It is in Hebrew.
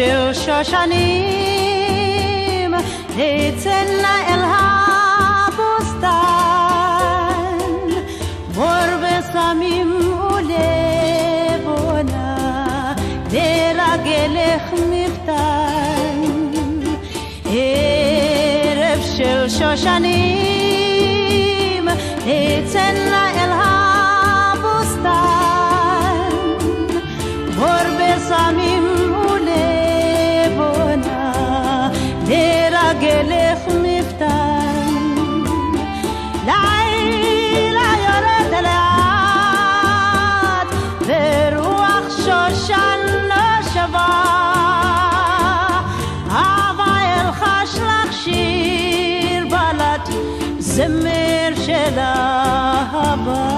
של שושנים תצאנה אל הבוסתן מור וסמים ולבונה לרגלך מפתן ערב של שושנים תצאנה אל הבוסתן מור וסמים לרגלך מפתן לילה יורד לאט ורוח שושן נושבה אהבה אלחש לך שיר בלט זמר של אהבה